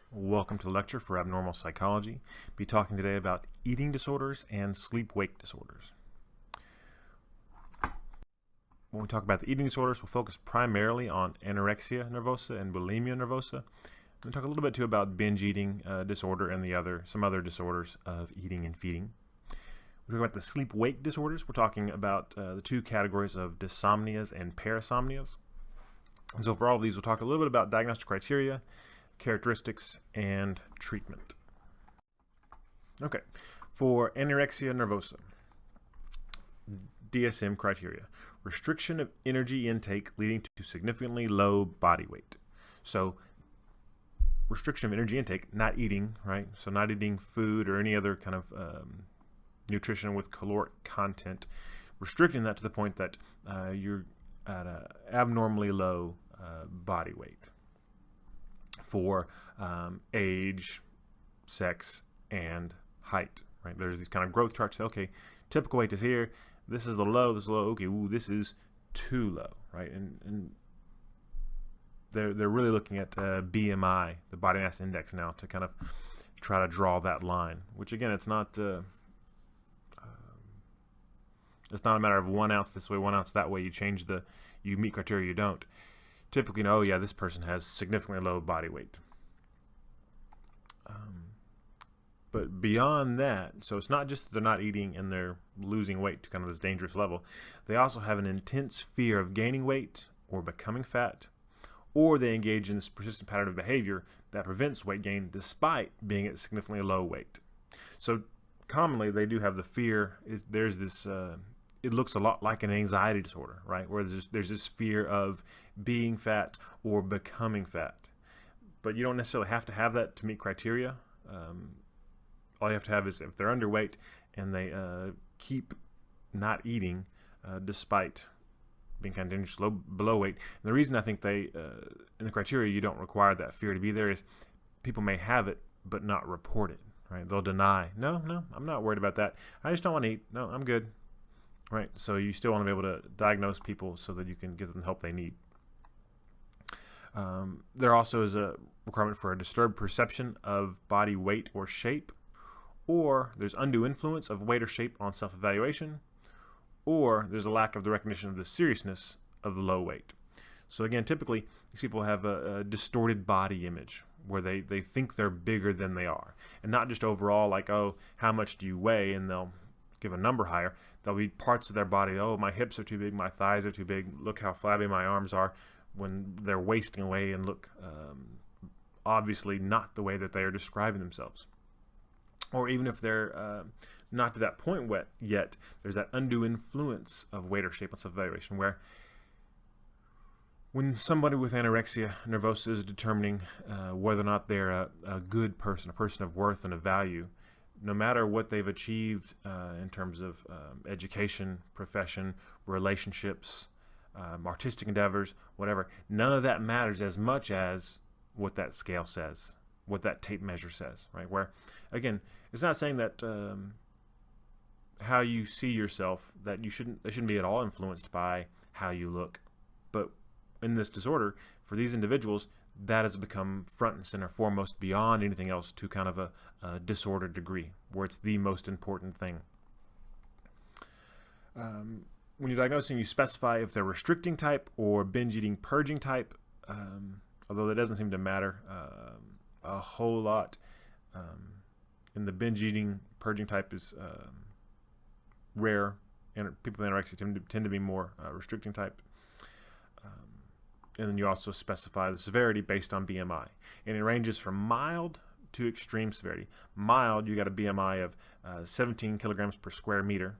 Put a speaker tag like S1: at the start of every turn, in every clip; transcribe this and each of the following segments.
S1: Welcome to the lecture for Abnormal Psychology. Be talking today about eating disorders and sleep-wake disorders. When we talk about the eating disorders, we'll focus primarily on anorexia nervosa and bulimia nervosa. We'll talk a little bit too about binge eating disorder and some other disorders of eating and feeding. We'll talk about the sleep-wake disorders. We're talking about the two categories of Dyssomnias and Parasomnias. And so for all of these, we'll talk a little bit about diagnostic criteria, characteristics, and treatment. Okay, for anorexia nervosa, DSM criteria: restriction of energy intake leading to significantly low body weight. So restriction of energy intake, not eating, right? So not eating food or any other kind of nutrition with caloric content, restricting that to the point that you're at an abnormally low body weight for age, sex, and height, right? There's these kind of growth charts. Okay, typical weight is here. This is the low. This is low. Okay, ooh, this is too low, right? And they're really looking at BMI, the body mass index, now to kind of try to draw that line. Which again, it's not a matter of 1 ounce this way, 1 ounce that way. You meet criteria, you don't. Typically, oh yeah, this person has significantly low body weight. But beyond that, so it's not just that they're not eating and they're losing weight to kind of this dangerous level. They also have an intense fear of gaining weight or becoming fat, or they engage in this persistent pattern of behavior that prevents weight gain despite being at significantly low weight. So commonly, they do have the fear. There's this. It looks a lot like an anxiety disorder, right? Where there's this fear of being fat or becoming fat. But you don't necessarily have to have that to meet criteria. All you have to have is if they're underweight and they keep not eating despite being kind of dangerously below weight. And the reason I think in the criteria you don't require that fear to be there is people may have it but not report it, right? They'll deny, no, I'm not worried about that. I just don't want to eat. No, I'm good. Right, so you still want to be able to diagnose people so that you can give them the help they need. There also is a requirement for a disturbed perception of body weight or shape, or there's undue influence of weight or shape on self-evaluation, or there's a lack of the recognition of the seriousness of the low weight. So again, typically, these people have a distorted body image where they think they're bigger than they are. And not just overall like, oh, how much do you weigh? And they'll give a number higher. There'll be parts of their body, oh, my hips are too big, my thighs are too big, look how flabby my arms are, when they're wasting away and look obviously not the way that they are describing themselves. Or even if they're not to that point yet, there's that undue influence of weight or shape on self-evaluation, where when somebody with anorexia nervosa is determining whether or not they're a good person, a person of worth and of value, no matter what they've achieved in terms of education, profession, relationships, artistic endeavors, whatever, none of that matters as much as what that scale says, what that tape measure says, right? Where, again, it's not saying that how you see yourself, that they shouldn't be at all influenced by how you look. But in this disorder, for these individuals, that has become front and center, foremost, beyond anything else, to kind of a disordered degree, where it's the most important thing. When you're diagnosing, you specify if they're restricting type or binge eating purging type, although that doesn't seem to matter a whole lot. In the binge eating purging type is rare, and people with anorexia tend to be more restricting type. And then you also specify the severity based on BMI. And it ranges from mild to extreme severity. Mild, you got a BMI of 17 kilograms per square meter,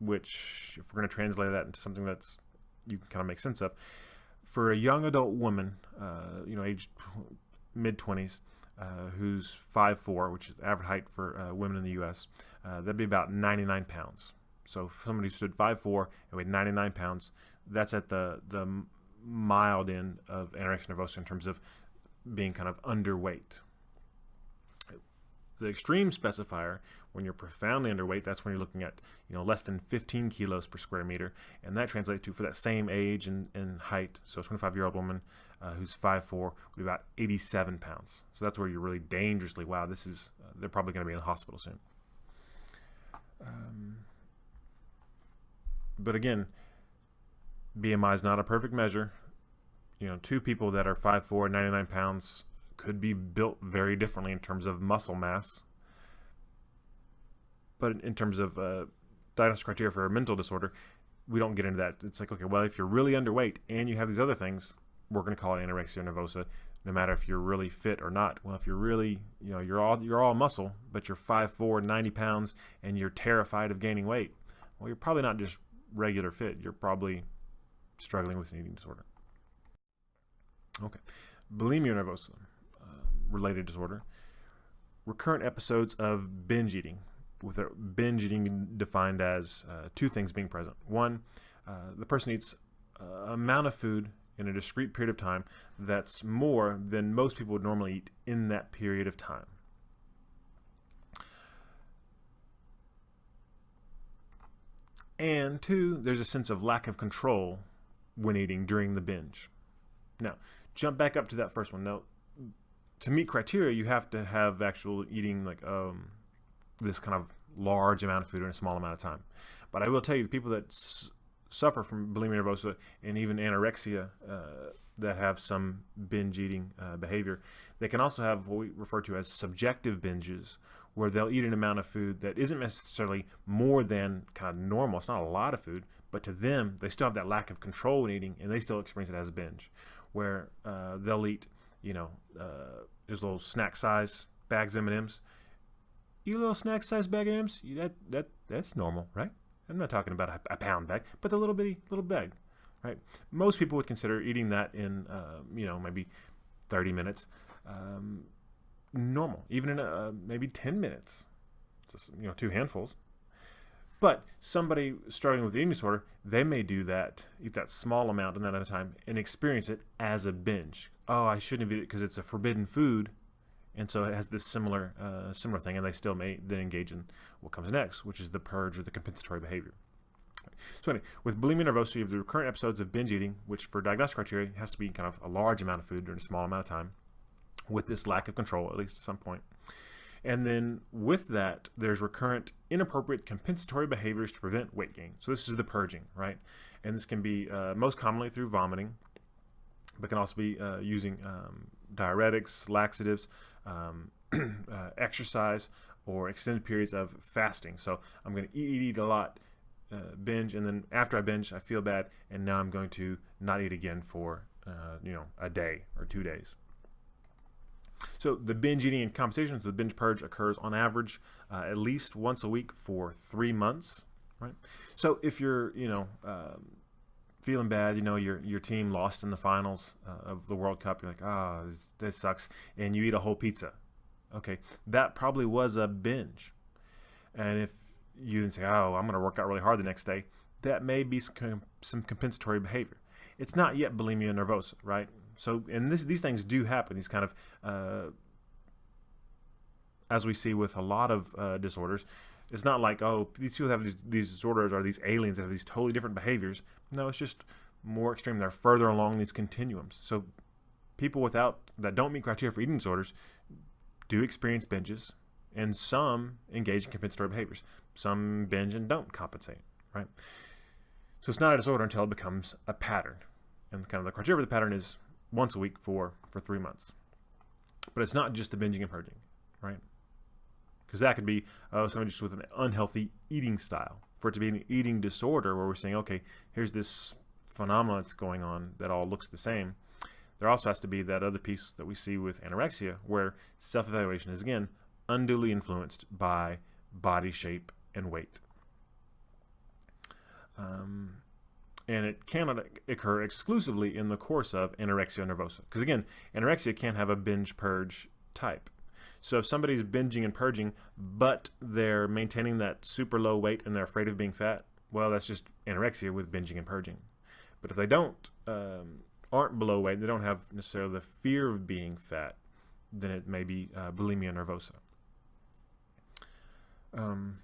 S1: which, if we're going to translate that into something that's you can kind of make sense of, for a young adult woman, aged mid-20s, who's 5'4", which is the average height for women in the U.S., that'd be about 99 pounds. So if somebody who stood 5'4" and weighed 99 pounds, that's at the mild end of anorexia nervosa in terms of being kind of underweight. The extreme specifier, when you're profoundly underweight, that's when you're looking at less than 15 kilos per square meter, and that translates to, for that same age and height, so a 25-year-old woman who's 5'4" would be about 87 pounds. So that's where you're really dangerously, wow, this is they're probably going to be in the hospital soon. But again, BMI is not a perfect measure. Two people that are 5'4", 99 pounds could be built very differently in terms of muscle mass. But in terms of diagnostic criteria for a mental disorder, we don't get into that. It's like, okay, well, if you're really underweight and you have these other things, we're going to call it anorexia nervosa, no matter if you're really fit or not. Well, if you're really, you're all muscle, but you're 5'4", 90 pounds, and you're terrified of gaining weight, well, you're probably not just regular fit. You're probably struggling with an eating disorder. Okay, bulimia nervosa, related disorder. Recurrent episodes of binge eating, with binge eating defined as two things being present. One, the person eats an amount of food in a discrete period of time that's more than most people would normally eat in that period of time. And two, there's a sense of lack of control when eating during the binge. Now, jump back up to that first one. Now, to meet criteria, you have to have actual eating like this kind of large amount of food in a small amount of time. But I will tell you, the people that suffer from bulimia nervosa and even anorexia that have some binge eating behavior, they can also have what we refer to as subjective binges, where they'll eat an amount of food that isn't necessarily more than kind of normal. It's not a lot of food, but to them, they still have that lack of control in eating, and they still experience it as a binge, where they'll eat, there's little snack size bags of M&Ms. Eat a little snack size bag of M&Ms, that's normal, right? I'm not talking about a pound bag, but the little bag, right? Most people would consider eating that in, maybe 30 minutes, normal, even in maybe 10 minutes, just, 2 handfuls. But somebody struggling with eating disorder, they may do that, eat that small amount in that amount of time, and experience it as a binge. Oh, I shouldn't have eaten it because it's a forbidden food, and so it has this similar thing, and they still may then engage in what comes next, which is the purge or the compensatory behavior. So anyway, with bulimia nervosa, you have the recurrent episodes of binge eating, which for diagnostic criteria has to be kind of a large amount of food during a small amount of time, with this lack of control, at least at some point. And then with that, there's recurrent inappropriate compensatory behaviors to prevent weight gain. So this is the purging, right? And this can be most commonly through vomiting, but can also be using diuretics, laxatives, exercise, or extended periods of fasting. So I'm going to eat a lot, binge, and then after I binge, I feel bad, and now I'm going to not eat again for a day or 2 days. So the binge eating and compensation, so the binge purge occurs on average at least once a week for 3 months, right? So if you're, feeling bad, your team lost in the finals of the World Cup, you're like, this sucks, and you eat a whole pizza. Okay, that probably was a binge. And if you then say, I'm going to work out really hard the next day, that may be some compensatory behavior. It's not yet bulimia nervosa, right? So, and these things do happen. These kind of, as we see with a lot of disorders, it's not like, these people have these disorders are these aliens that have these totally different behaviors. No, it's just more extreme. They're further along these continuums. So people that don't meet criteria for eating disorders do experience binges, and some engage in compensatory behaviors. Some binge and don't compensate, right? So it's not a disorder until it becomes a pattern. And kind of the criteria for the pattern is once a week for 3 months. But it's not just the binging and purging, right? Because that could be somebody just with an unhealthy eating style. For it to be an eating disorder where we're saying, okay, here's this phenomenon that's going on that all looks the same. There also has to be that other piece that we see with anorexia, where self-evaluation is, again, unduly influenced by body shape and weight. And it cannot occur exclusively in the course of anorexia nervosa. Because again, anorexia can have a binge purge type. So if somebody's binging and purging, but they're maintaining that super low weight and they're afraid of being fat, well, that's just anorexia with binging and purging. But if they aren't below weight, they don't have necessarily the fear of being fat, then it may be bulimia nervosa. And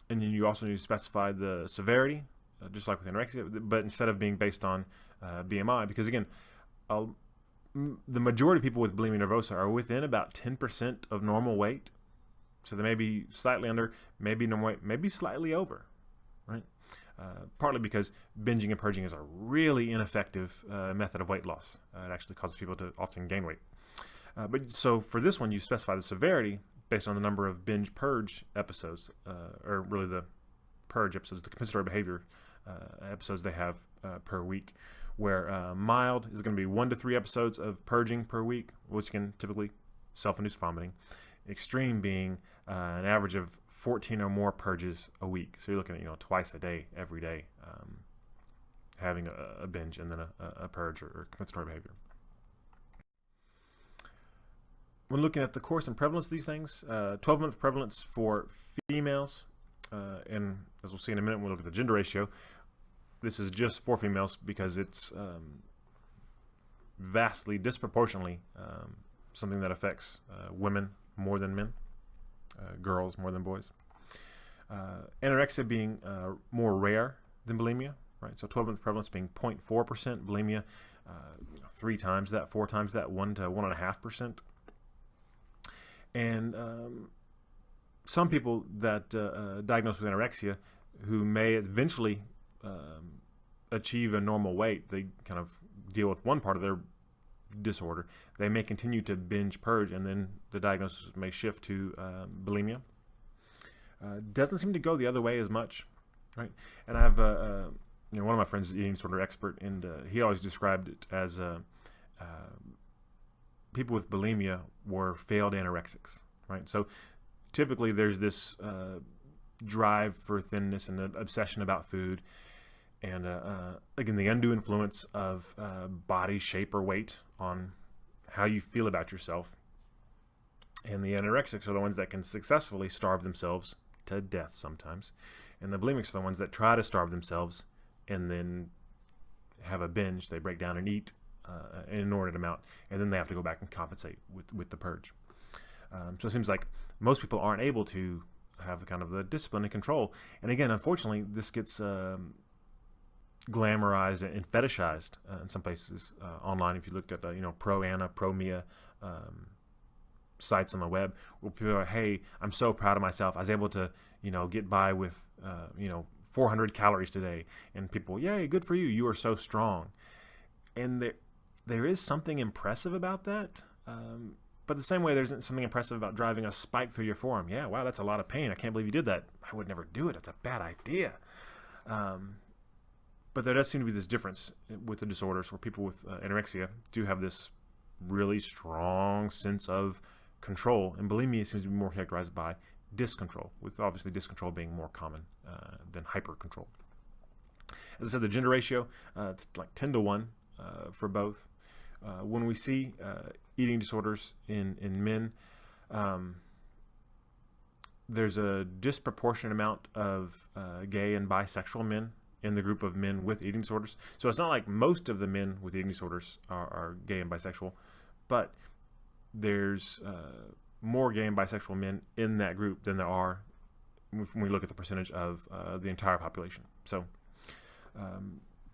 S1: then you also need to specify the severity, just like with anorexia, but instead of being based on BMI, because again, the majority of people with bulimia nervosa are within about 10% of normal weight. So they may be slightly under, maybe normal weight, maybe slightly over, right? Partly because binging and purging is a really ineffective method of weight loss. It actually causes people to often gain weight. But so for this one, you specify the severity based on the number of binge-purge episodes, or really the purge episodes, the compensatory behavior episodes they have per week, where mild is going to be 1 to 3 episodes of purging per week, which can typically self-induce vomiting. Extreme being an average of 14 or more purges a week. So you're looking at, twice a day, every day, having a binge and then a purge or compensatory behavior. When looking at the course and prevalence of these things, 12-month prevalence for females, and as we'll see in a minute when we look at the gender ratio, this is just for females because it's vastly, disproportionately something that affects women more than men, girls more than boys. Anorexia being more rare than bulimia, right? So 12-month prevalence being 0.4%, bulimia 3 times that, 4 times that, 1 to 1.5%. And some people that diagnosed with anorexia who may eventually achieve a normal weight, they kind of deal with one part of their disorder. They may continue to binge purge, and then the diagnosis may shift to bulimia. Doesn't seem to go the other way as much, right? And I have one of my friends is an eating disorder expert, and he always described it as people with bulimia were failed anorexics, right? So typically there's this drive for thinness and an obsession about food, and again, the undue influence of body shape or weight on how you feel about yourself. And the anorexics are the ones that can successfully starve themselves to death sometimes, and the bulimics are the ones that try to starve themselves and then have a binge. They break down and eat an inordinate amount, and then they have to go back and compensate with the purge. So it seems like most people aren't able to have kind of the discipline and control. And again, unfortunately, this gets glamorized and fetishized in some places online. If you look at pro-Ana, pro-Mia sites on the web, where people are, hey, I'm so proud of myself. I was able to get by with 400 calories today, and people, yay, good for you. You are so strong. And there is something impressive about that. But the same way there's something impressive about driving a spike through your forearm. Yeah, wow, that's a lot of pain. I can't believe you did that. I would never do it. It's a bad idea. But there does seem to be this difference with the disorders where people with anorexia do have this really strong sense of control. And bulimia seems to be more characterized by discontrol, with obviously discontrol being more common than hyper-control. As I said, the gender ratio, it's like 10 to 1 for both. When we see eating disorders in men, there's a disproportionate amount of gay and bisexual men in the group of men with eating disorders. So it's not like most of the men with eating disorders are gay and bisexual, but there's more gay and bisexual men in that group than there are when we look at the percentage of the entire population. So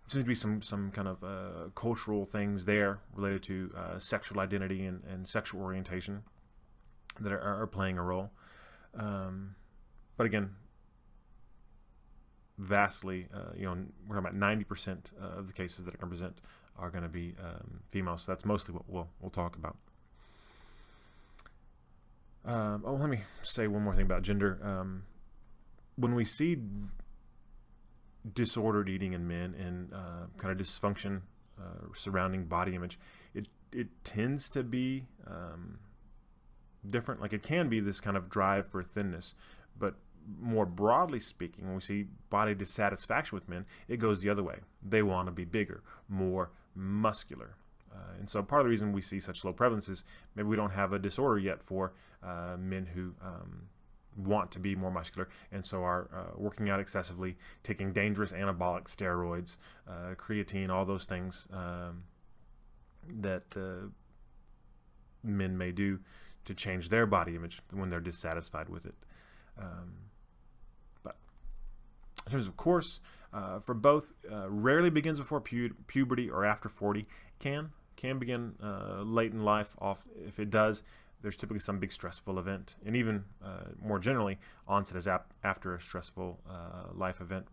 S1: seems to be some kind of cultural things there related to sexual identity and sexual orientation that are playing a role. But again, vastly, we're talking about 90% of the cases that are going to present are going to be female. So that's mostly what we'll talk about. Let me say one more thing about gender. When we see disordered eating in men and kind of dysfunction surrounding body image, it tends to be different. Like, it can be this kind of drive for thinness, but more broadly speaking, when we see body dissatisfaction with men, it goes the other way. They want to be bigger, more muscular. And so part of the reason we see such low prevalence is maybe we don't have a disorder yet for men who want to be more muscular, and so are working out excessively, taking dangerous anabolic steroids, creatine, all those things that men may do to change their body image when they're dissatisfied with it. But in terms of course, for both, rarely begins before puberty or after 40. Can begin late in life. If it does, there's typically some big stressful event, and even more generally, onset is after a stressful life event.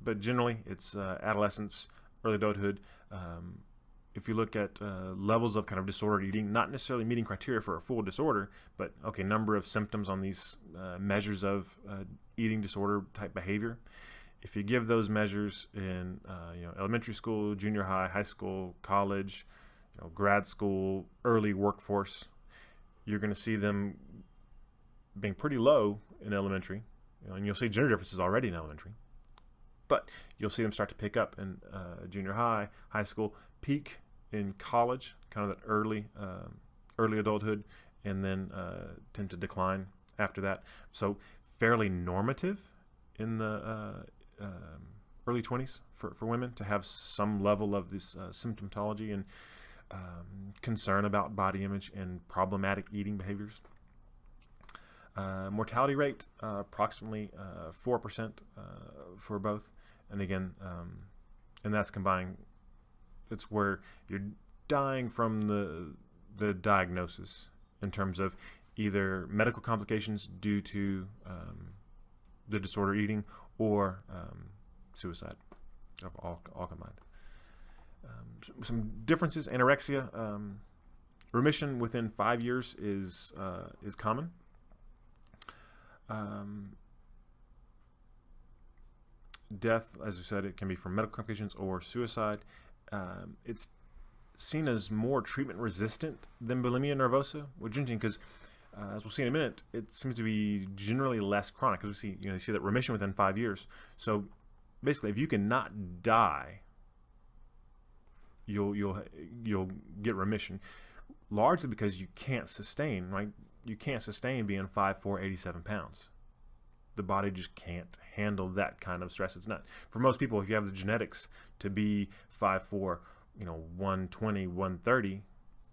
S1: But generally, it's adolescence, early adulthood. If you look at levels of kind of disordered eating, not necessarily meeting criteria for a full disorder, but okay, number of symptoms on these measures of eating disorder type behavior. If you give those measures in elementary school, junior high, high school, college, grad school, early workforce, you're going to see them being pretty low in elementary, and you'll see gender differences already in elementary. But you'll see them start to pick up in junior high, high school, peak in college, kind of that early adulthood, and then tend to decline after that. So fairly normative in the early 20s for women to have some level of this symptomatology and concern about body image and problematic eating behaviors. Mortality rate, approximately 4% for both. And again, and that's combined. It's where you're dying from the diagnosis in terms of either medical complications due to the disorder eating or suicide, all combined. Some differences: anorexia, remission within 5 years is common. Death, as you said, it can be from medical complications or suicide. It's seen as more treatment resistant than bulimia nervosa, which is interesting because, as we'll see in a minute, it seems to be generally less chronic. Because we see, you see that remission within 5 years. So basically, if you cannot die, you'll get remission, largely because you can't sustain, right? You can't sustain being 5'4", 87 pounds. The body just can't handle that kind of stress. It's not, for most people, if you have the genetics to be 5'4", 120, 130,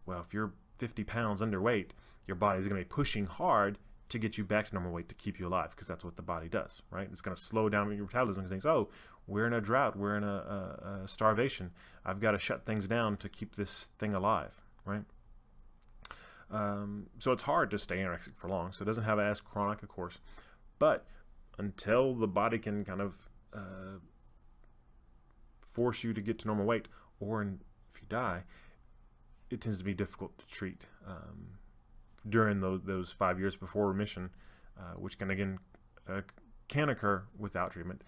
S1: well, if you're 50 pounds underweight, your body's going to be pushing hard to get you back to normal weight to keep you alive, because that's what the body does, right? It's going to slow down your metabolism because it thinks, oh, we're in a drought, we're in a starvation. I've got to shut things down to keep this thing alive, right? So it's hard to stay anorexic for long. So it doesn't have as chronic a course. But until the body can kind of force you to get to normal weight, or if you die, it tends to be difficult to treat during those 5 years before remission, which can again can occur without treatment.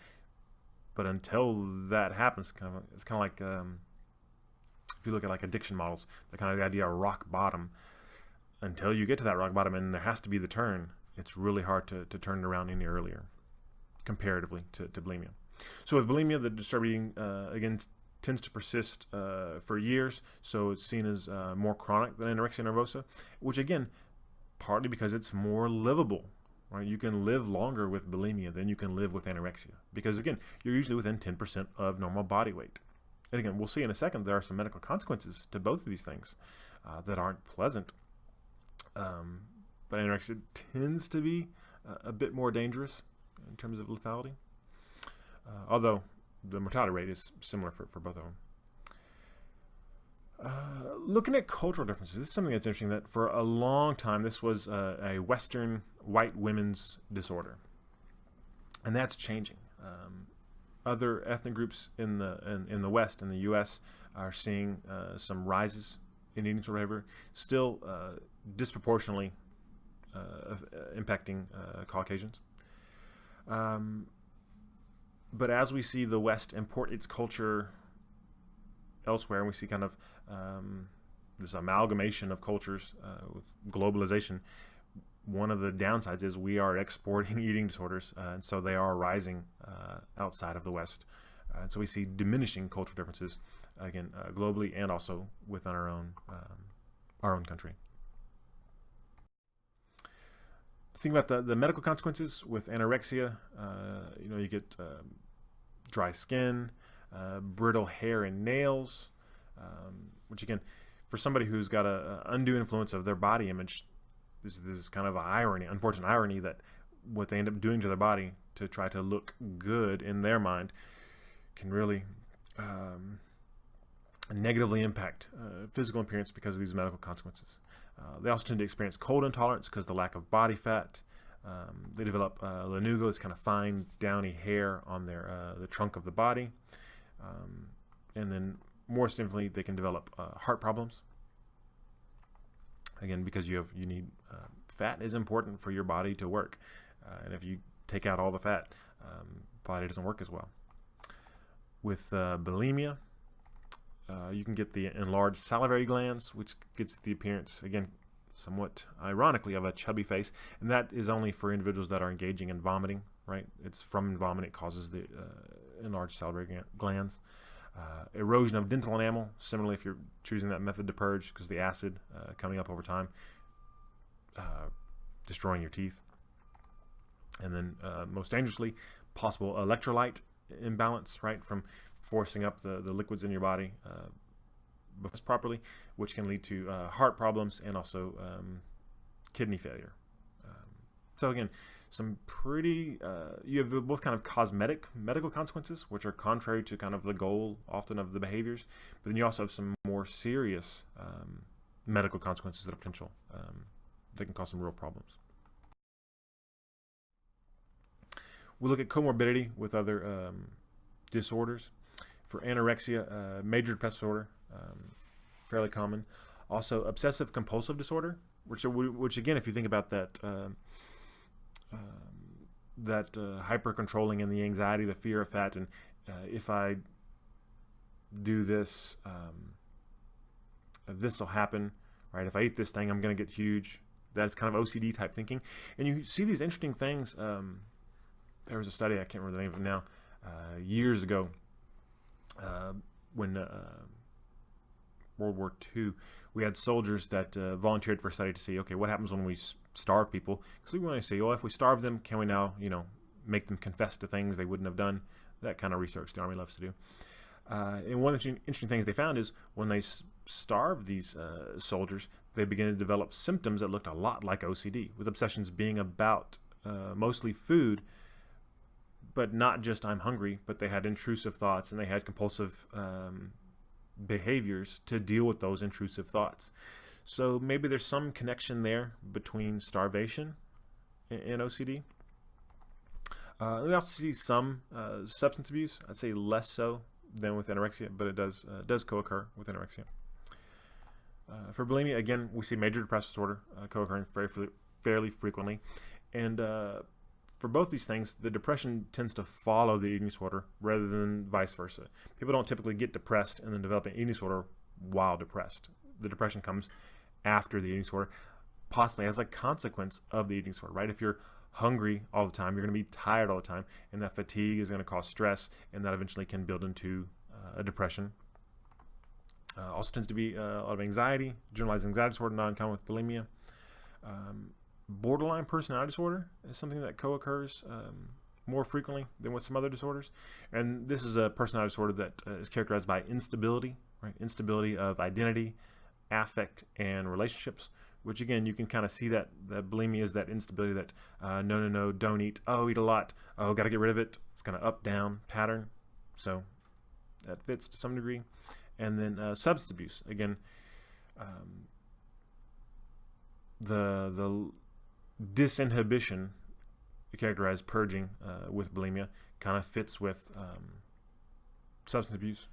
S1: But until that happens, it's kind of like if you look at like addiction models, the kind of the idea of rock bottom. Until you get to that rock bottom, and there has to be the turn, it's really hard to turn it around any earlier, comparatively to bulimia. So with bulimia, the disturbed eating, again, tends to persist for years, so it's seen as more chronic than anorexia nervosa, which again, partly because it's more livable, right? You can live longer with bulimia than you can live with anorexia, because again, you're usually within 10% of normal body weight. And again, we'll see in a second, there are some medical consequences to both of these things that aren't pleasant. But anorexia tends to be a bit more dangerous in terms of lethality, although the mortality rate is similar for both of them. Looking at cultural differences, this is something that's interesting, that for a long time this was a Western white women's disorder, and that's changing. Other ethnic groups in the West, in the U.S., are seeing some rises in eating disorder behavior, still disproportionately impacting Caucasians. But as we see the West import its culture elsewhere, and we see kind of this amalgamation of cultures with globalization, one of the downsides is we are exporting eating disorders, and so they are rising outside of the West. And so we see diminishing cultural differences, again, globally and also within our own country. Think about the medical consequences with anorexia. You get dry skin, brittle hair and nails, which again, for somebody who's got a undue influence of their body image, this is kind of an irony, unfortunate irony, that what they end up doing to their body to try to look good in their mind can really negatively impact physical appearance because of these medical consequences. They also tend to experience cold intolerance because of the lack of body fat. They develop lanugo, this kind of fine, downy hair on the trunk of the body. And then more significantly, they can develop heart problems. Again, because you need fat is important for your body to work. And if you take out all the fat, body doesn't work as well. With bulimia, you can get the enlarged salivary glands, which gets the appearance, again, somewhat ironically, of a chubby face. And that is only for individuals that are engaging in vomiting, right? It's from vomiting it causes the enlarged salivary glands. Erosion of dental enamel, similarly if you're choosing that method to purge, because the acid coming up over time, destroying your teeth. And then most dangerously, possible electrolyte imbalance, right, from forcing up the liquids in your body properly, which can lead to heart problems and also kidney failure. So again, some pretty, you have both kind of cosmetic medical consequences, which are contrary to kind of the goal often of the behaviors, but then you also have some more serious medical consequences that are potential that can cause some real problems. We look at comorbidity with other disorders. For anorexia, major depressive disorder, fairly common. Also, obsessive compulsive disorder, which again, if you think about that, hyper controlling and the anxiety, the fear of fat, and if I do this, this will happen, right? If I eat this thing, I'm going to get huge. That's kind of OCD type thinking, and you see these interesting things. There was a study, I can't remember the name of it now, years ago, when World War II, we had soldiers that volunteered for a study to see, okay, what happens when we starve people? Because we want to see, well, if we starve them, can we now, make them confess to things they wouldn't have done? That kind of research the Army loves to do. And one of the interesting things they found is when they starved these soldiers, they began to develop symptoms that looked a lot like OCD, with obsessions being about mostly food, but not just I'm hungry, but they had intrusive thoughts and they had compulsive behaviors to deal with those intrusive thoughts. So maybe there's some connection there between starvation and OCD. We also see some substance abuse. I'd say less so than with anorexia, but it does co-occur with anorexia. For bulimia, again, we see major depressive disorder co-occurring fairly frequently. And for both these things, the depression tends to follow the eating disorder rather than vice versa. People don't typically get depressed and then develop an eating disorder while depressed. The depression comes after the eating disorder, possibly as a consequence of the eating disorder, right? If you're hungry all the time, you're going to be tired all the time, and that fatigue is going to cause stress, and that eventually can build into a depression. Also tends to be a lot of anxiety, generalized anxiety disorder, not uncommon with bulimia. Borderline personality disorder is something that co-occurs more frequently than with some other disorders. And this is a personality disorder that is characterized by instability, right? Instability of identity, affect, and relationships, which again, you can kind of see that bulimia is that instability that no, don't eat. Oh, eat a lot. Oh, got to get rid of it. It's kind of up, down pattern. So that fits to some degree. And then substance abuse. Again, the disinhibition characterized purging with bulimia kind of fits with substance abuse.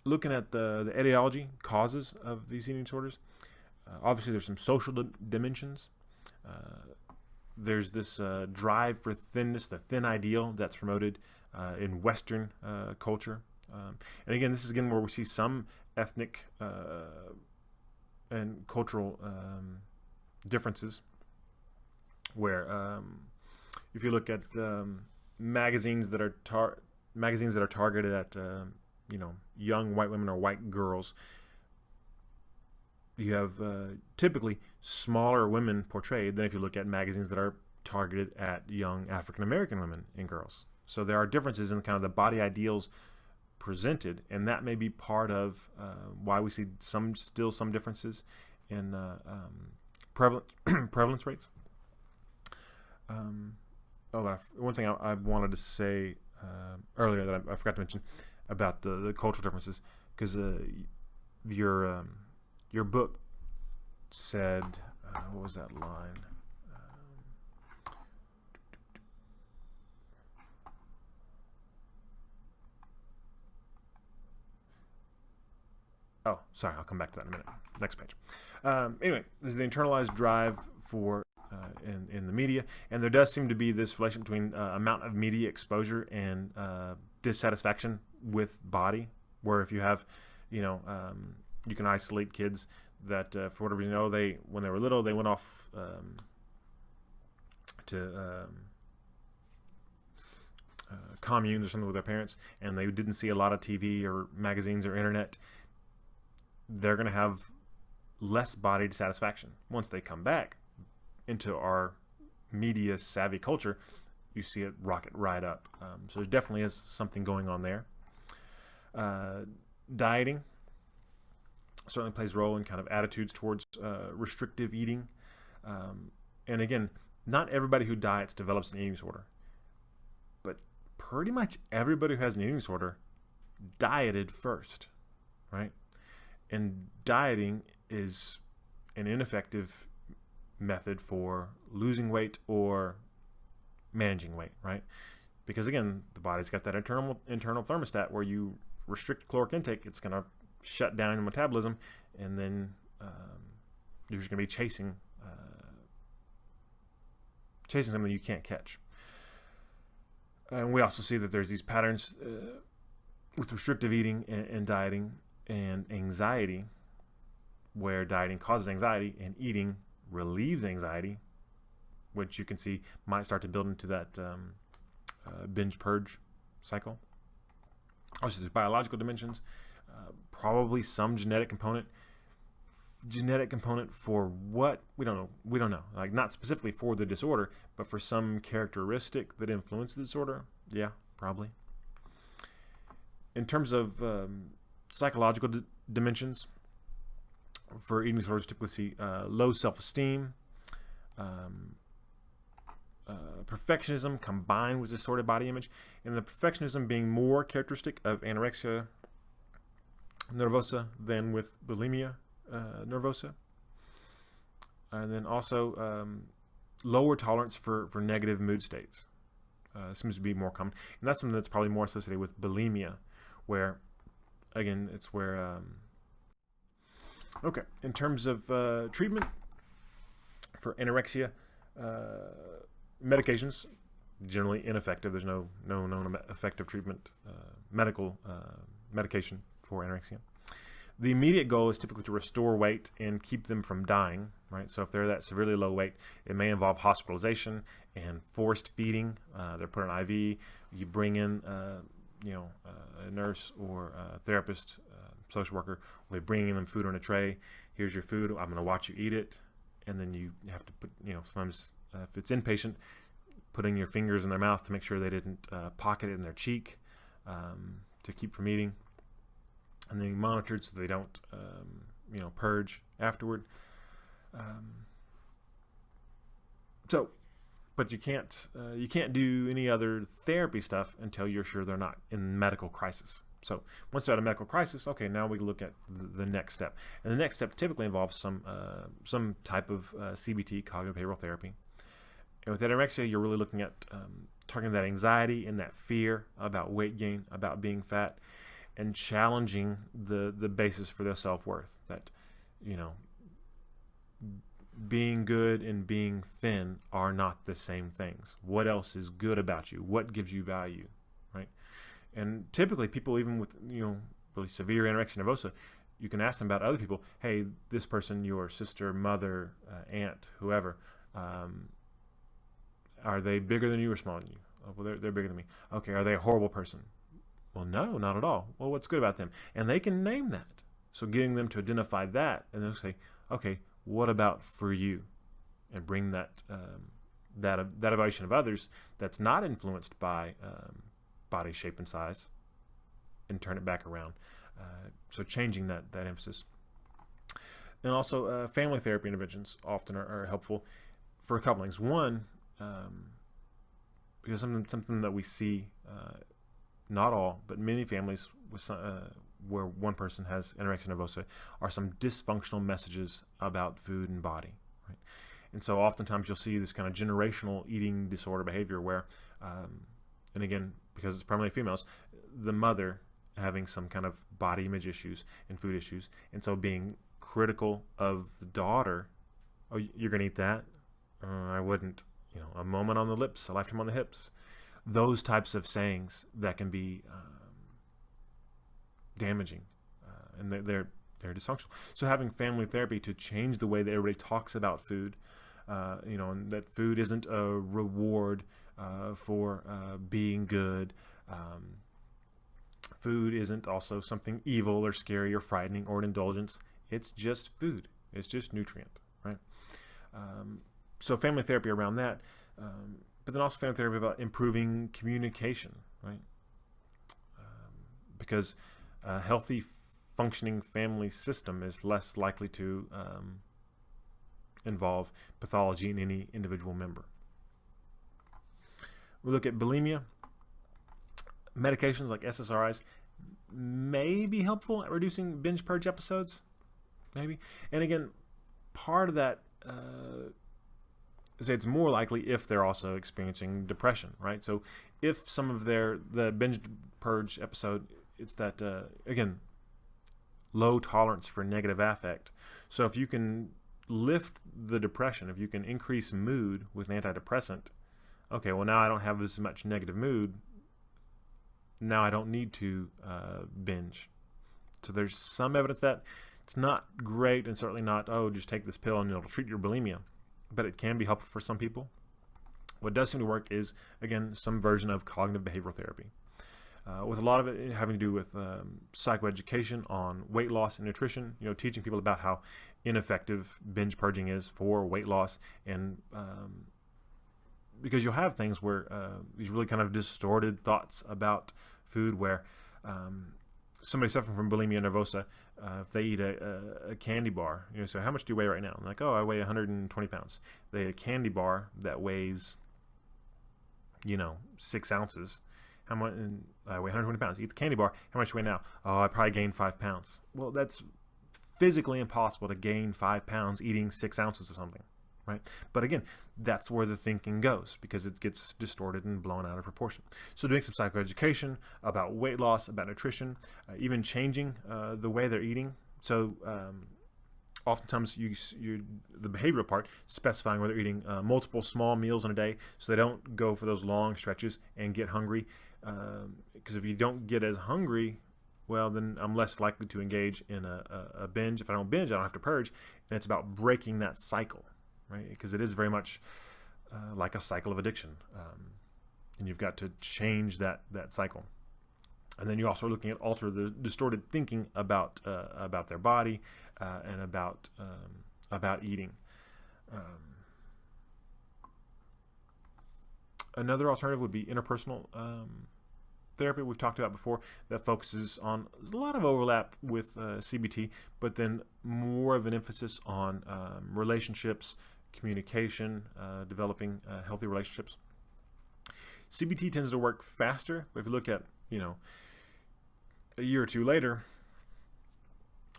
S1: Looking at the etiology, causes of these eating disorders, obviously there's some social dimensions. There's this drive for thinness, the thin ideal that's promoted in Western culture. And again, this is again where we see some ethnic and cultural differences, where if you look at magazines that are targeted at young white women or white girls, you have typically smaller women portrayed than if you look at magazines that are targeted at young African American women and girls. So there are differences in kind of the body ideals presented, and that may be part of why we see some differences in prevalence rates. One thing I wanted to say earlier that I forgot to mention about the cultural differences, because your book said, what was that line? Oh, sorry, I'll come back to that in a minute. Next page. Anyway, there's the internalized drive for in the media, and there does seem to be this relation between amount of media exposure and dissatisfaction with body, where if you have, you can isolate kids that for whatever reason, when they were little, they went off to communes or something with their parents, and they didn't see a lot of TV or magazines or internet. They're going to have less body dissatisfaction. Once they come back into our media savvy culture, you see it rocket right up. So there definitely is something going on there. Dieting certainly plays a role in kind of attitudes towards restrictive eating. And again, not everybody who diets develops an eating disorder, but pretty much everybody who has an eating disorder dieted first, right? And dieting is an ineffective method for losing weight or managing weight, right? Because again, the body's got that internal thermostat where you restrict caloric intake, it's going to shut down your metabolism, and then you're just going to be chasing something you can't catch. And we also see that there's these patterns with restrictive eating and dieting and anxiety, where dieting causes anxiety and eating relieves anxiety, which you can see might start to build into that binge purge cycle. Obviously, there's biological dimensions, probably some genetic component. Genetic component for what? We don't know. Like, not specifically for the disorder, but for some characteristic that influences the disorder. Yeah, probably. In terms of psychological dimensions, for eating disorders, typically see low self-esteem, perfectionism combined with distorted body image, and the perfectionism being more characteristic of anorexia nervosa than with bulimia nervosa. And then also lower tolerance for negative mood states seems to be more common, and that's something that's probably more associated with bulimia, where again, it's where okay, in terms of treatment for anorexia, medications generally ineffective. There's no known effective treatment, medical medication for anorexia. The immediate goal is typically to restore weight and keep them from dying, right? So if they're that severely low weight, it may involve hospitalization and forced feeding. They're put on IV. You bring in, a nurse or a therapist, social worker. Will be bringing them food on a tray. Here's your food. I'm going to watch you eat it. And then you have to put, sometimes if it's inpatient, putting your fingers in their mouth to make sure they didn't pocket it in their cheek to keep from eating. And then monitored so they don't, purge afterward. But you can't do any other therapy stuff until you're sure they're not in medical crisis. So once they're at a medical crisis, okay, now we look at the next step. And the next step typically involves some type of CBT, cognitive behavioral therapy. And with anorexia, you're really looking at targeting that anxiety and that fear about weight gain, about being fat, and challenging the basis for their self-worth. That, being good and being thin are not the same things. What else is good about you? What gives you value, right? And typically people, even with, really severe anorexia nervosa, you can ask them about other people. Hey, this person, your sister, mother, aunt, whoever, are they bigger than you or smaller than you? Oh, well, they're bigger than me. Okay, are they a horrible person? Well, no, not at all. Well, what's good about them? And they can name that. So getting them to identify that, and they'll say, okay, what about for you? And bring that that evaluation of others that's not influenced by body shape and size, and turn it back around. So changing that emphasis. And also family therapy interventions often are helpful for a couple things. One, because something that we see, not all, but many families with where one person has anorexia nervosa, are some dysfunctional messages about food and body, right? And so oftentimes you'll see this kind of generational eating disorder behavior where, and again, because it's primarily females, the mother having some kind of body image issues and food issues, and so being critical of the daughter. Oh, you're gonna eat that? I wouldn't. A moment on the lips, a lifetime on the hips. Those types of sayings that can be damaging, and they're dysfunctional. So having family therapy to change the way that everybody talks about food, and that food isn't a reward for being good. Food isn't also something evil or scary or frightening or an indulgence. It's just food. It's just nutrient, right? So family therapy around that, but then also family therapy about improving communication, right? Because a healthy, functioning family system is less likely to involve pathology in any individual member. We look at bulimia. Medications like SSRIs may be helpful at reducing binge purge episodes, maybe. And again, part of that is it's more likely if they're also experiencing depression, right? So if some of the binge purge episode, it's that, again, low tolerance for negative affect. So if you can lift the depression, if you can increase mood with an antidepressant, okay, well now I don't have as much negative mood. Now I don't need to binge. So there's some evidence that it's not great, and certainly not, just take this pill and it'll treat your bulimia. But it can be helpful for some people. What does seem to work is, again, some version of cognitive behavioral therapy. With a lot of it having to do with psychoeducation on weight loss and nutrition, teaching people about how ineffective binge purging is for weight loss, and because you'll have things where these really kind of distorted thoughts about food, where somebody suffering from bulimia nervosa, if they eat a candy bar, so how much do you weigh right now? I'm like, I weigh 120 pounds. They eat a candy bar that weighs, 6 ounces. How much? I weigh 120 pounds. Eat the candy bar. How much do you weigh now? I probably gained 5 pounds. Well, that's physically impossible to gain 5 pounds eating 6 ounces of something, right? But again, that's where the thinking goes, because it gets distorted and blown out of proportion. So doing some psychoeducation about weight loss, about nutrition, even changing the way they're eating. So oftentimes the behavioral part, specifying whether they're eating multiple small meals in a day, so they don't go for those long stretches and get hungry. Because if you don't get as hungry, well, then I'm less likely to engage in a binge. If I don't binge, I don't have to purge. And it's about breaking that cycle, right? Because it is very much like a cycle of addiction. And you've got to change that cycle. And then you're also looking at alter the distorted thinking about their body and about eating. Another alternative would be interpersonal therapy we've talked about before, that focuses on a lot of overlap with CBT, but then more of an emphasis on relationships, communication, developing healthy relationships. CBT tends to work faster, but if you look at a year or two later,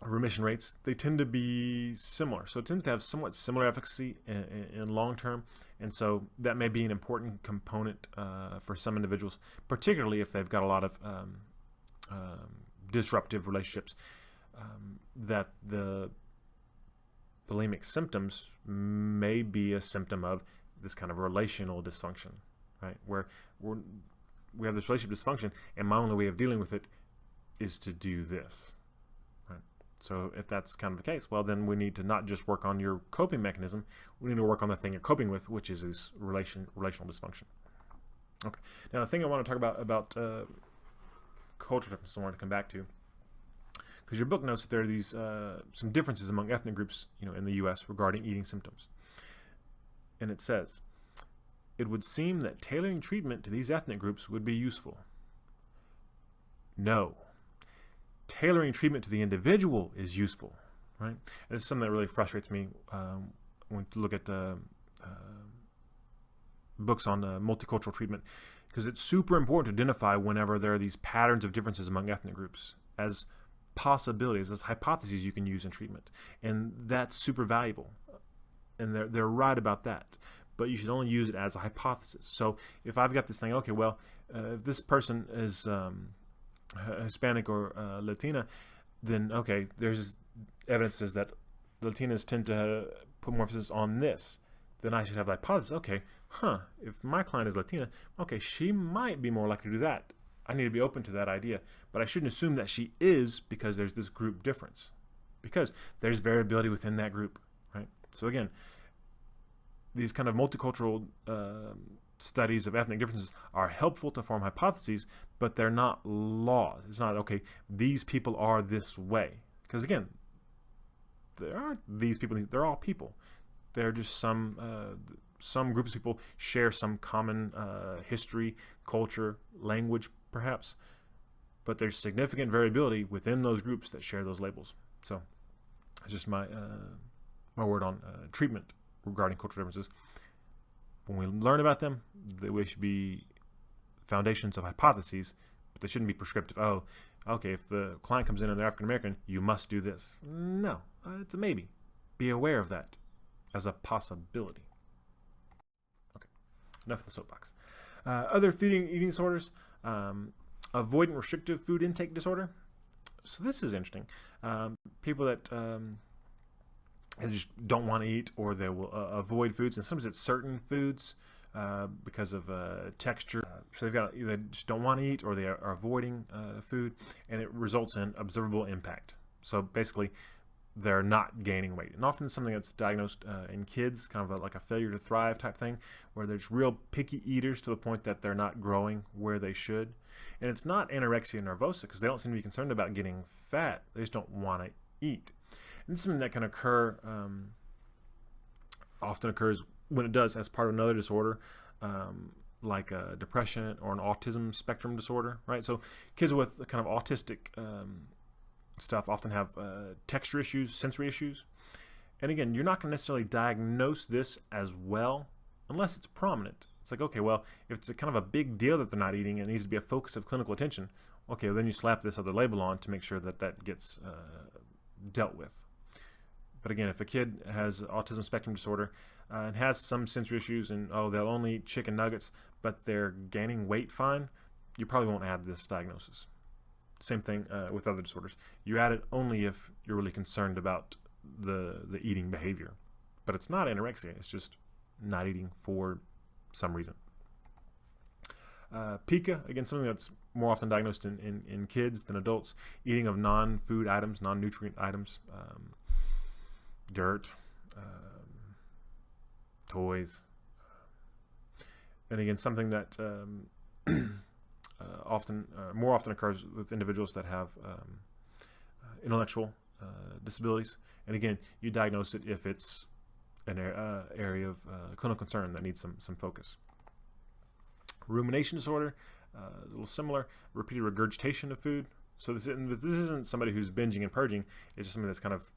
S1: remission rates, they tend to be similar. So it tends to have somewhat similar efficacy in long term, and so that may be an important component for some individuals, particularly if they've got a lot of disruptive relationships, that the bulimic symptoms may be a symptom of this kind of relational dysfunction, right? Where we have this relationship dysfunction, and my only way of dealing with it is to do this. So if that's kind of the case, well, then we need to not just work on your coping mechanism. We need to work on the thing you're coping with, which is this relational dysfunction. Okay. Now, the thing I want to talk about culture differences I wanted to come back to, because your book notes that there are these some differences among ethnic groups, in the U.S. regarding eating symptoms. And it says, it would seem that tailoring treatment to these ethnic groups would be useful. No. Tailoring treatment to the individual is useful, right? And it's something that really frustrates me when you look at books on multicultural treatment, because it's super important to identify whenever there are these patterns of differences among ethnic groups as possibilities, as hypotheses you can use in treatment. And that's super valuable. And they're right about that. But you should only use it as a hypothesis. So if I've got this thing, okay, well, if this person is Hispanic or Latina, then okay, there's evidences that Latinas tend to put more emphasis on this. Then I should have the hypothesis, okay, if my client is Latina, okay, she might be more likely to do that. I need to be open to that idea. But I shouldn't assume that she is because there's this group difference. Because there's variability within that group, right? So again, these kind of multicultural studies of ethnic differences are helpful to form hypotheses, but they're not laws. It's not, okay, these people are this way. Because again, there aren't these people, they're all people. They're just some groups of people share some common history, culture, language, perhaps. But there's significant variability within those groups that share those labels. So it's just my word on treatment regarding cultural differences. When we learn about them, they should be foundations of hypotheses, but they shouldn't be prescriptive. Oh, okay, if the client comes in and they're African American, you must do this. No, it's a maybe. Be aware of that as a possibility. Okay, enough of the soapbox. Other eating disorders, avoidant restrictive food intake disorder. So this is interesting. People that they just don't want to eat, or they will avoid foods, and sometimes it's certain foods because of texture. So they've got either just don't want to eat, or they are avoiding food, and it results in observable impact. So basically, they're not gaining weight, and often it's something that's diagnosed in kids, kind of like a failure to thrive type thing, where they're just real picky eaters to the point that they're not growing where they should. And it's not anorexia nervosa because they don't seem to be concerned about getting fat; they just don't want to eat. And this is something that can occur, often occurs when it does as part of another disorder, like depression or an autism spectrum disorder, right? So kids with kind of autistic stuff often have texture issues, sensory issues. And again, you're not going to necessarily diagnose this as well unless it's prominent. It's like, okay, well, if it's a kind of a big deal that they're not eating and it needs to be a focus of clinical attention, okay, well, then you slap this other label on to make sure that that gets dealt with. But again, if a kid has autism spectrum disorder and has some sensory issues, and they'll only eat chicken nuggets, but they're gaining weight fine, you probably won't add this diagnosis. Same thing with other disorders. You add it only if you're really concerned about the eating behavior. But it's not anorexia, it's just not eating for some reason. Pica, again, something that's more often diagnosed in kids than adults. Eating of non-food items, non-nutrient items, dirt, toys. And again, something that more often occurs with individuals that have intellectual disabilities. And again, you diagnose it if it's an area of clinical concern that needs some focus. Rumination disorder, a little similar. Repeated regurgitation of food. So this isn't somebody who's binging and purging. It's just something that's kind of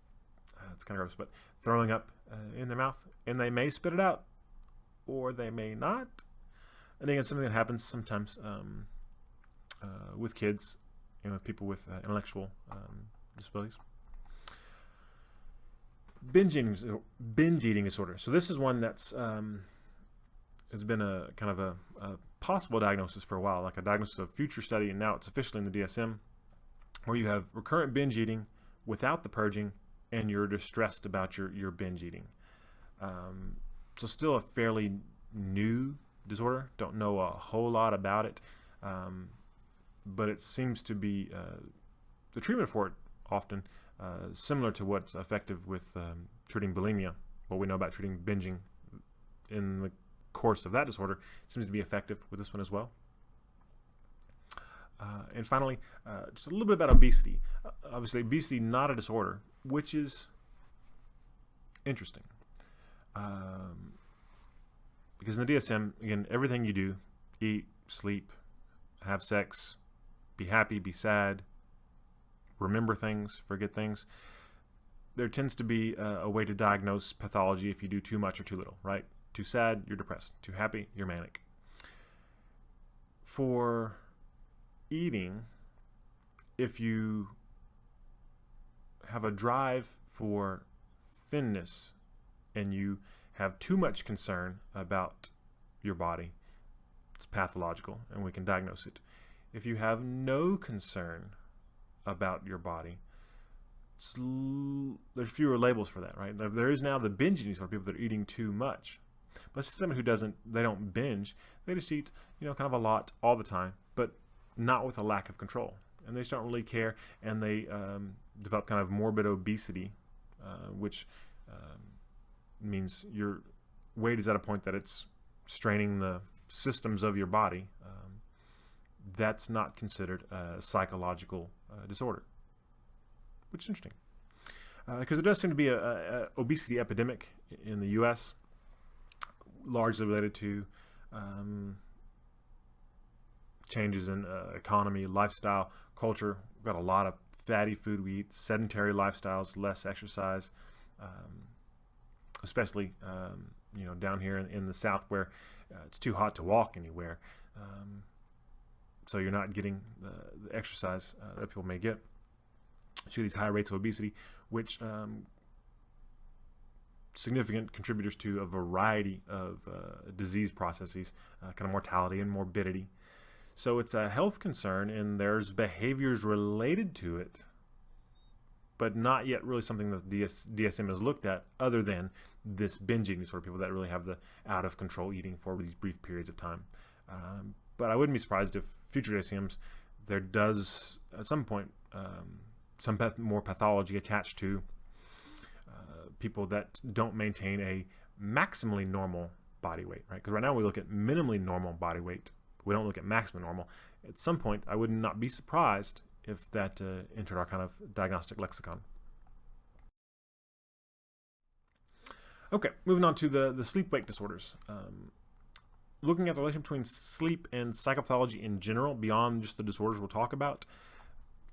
S1: it's kind of gross, but throwing up in their mouth, and they may spit it out, or they may not. And again, something that happens sometimes with kids and with people with intellectual disabilities. Binge eating disorder. So this is one that's has been a kind of a possible diagnosis for a while, like a diagnosis of future study, and now it's officially in the DSM, where you have recurrent binge eating without the purging, and you're distressed about your binge eating. So still a fairly new disorder. Don't know a whole lot about it, but it seems to be the treatment for it often similar to what's effective with treating bulimia. What we know about treating binging in the course of that disorder seems to be effective with this one as well. And finally, just a little bit about obesity. Obviously, obesity not a disorder, which is interesting. Because in the DSM, again, everything you do, eat, sleep, have sex, be happy, be sad, remember things, forget things, there tends to be a way to diagnose pathology if you do too much or too little, right? Too sad, you're depressed. Too happy, you're manic. For eating, if you have a drive for thinness and you have too much concern about your body, it's pathological and we can diagnose it. If you have no concern about your body, there's fewer labels for that, right? There is now the binge eating disorder, people that are eating too much. But someone who they don't binge, they just eat, kind of a lot all the time, but not with a lack of control. And they just don't really care, and they develop kind of morbid obesity, which means your weight is at a point that it's straining the systems of your body. That's not considered a psychological disorder, which is interesting. Because there does seem to be a obesity epidemic in the U.S., largely related to changes in economy, lifestyle, culture. We've got a lot of fatty food we eat, sedentary lifestyles, less exercise, especially down here in the South where it's too hot to walk anywhere. So you're not getting the exercise that people may get. So these high rates of obesity, which significant contributors to a variety of disease processes, kind of mortality and morbidity. So it's a health concern, and there's behaviors related to it, but not yet really something that DSM has looked at other than this binge eating disorder, people that really have the out of control eating for these brief periods of time. But I wouldn't be surprised if future DSMs, there does at some point some more pathology attached to people that don't maintain a maximally normal body weight, right? Because right now we look at minimally normal body weight. We don't look at maximum normal. At some point, I would not be surprised if that entered our kind of diagnostic lexicon. Okay, moving on to the sleep-wake disorders. Looking at the relationship between sleep and psychopathology in general, beyond just the disorders we'll talk about,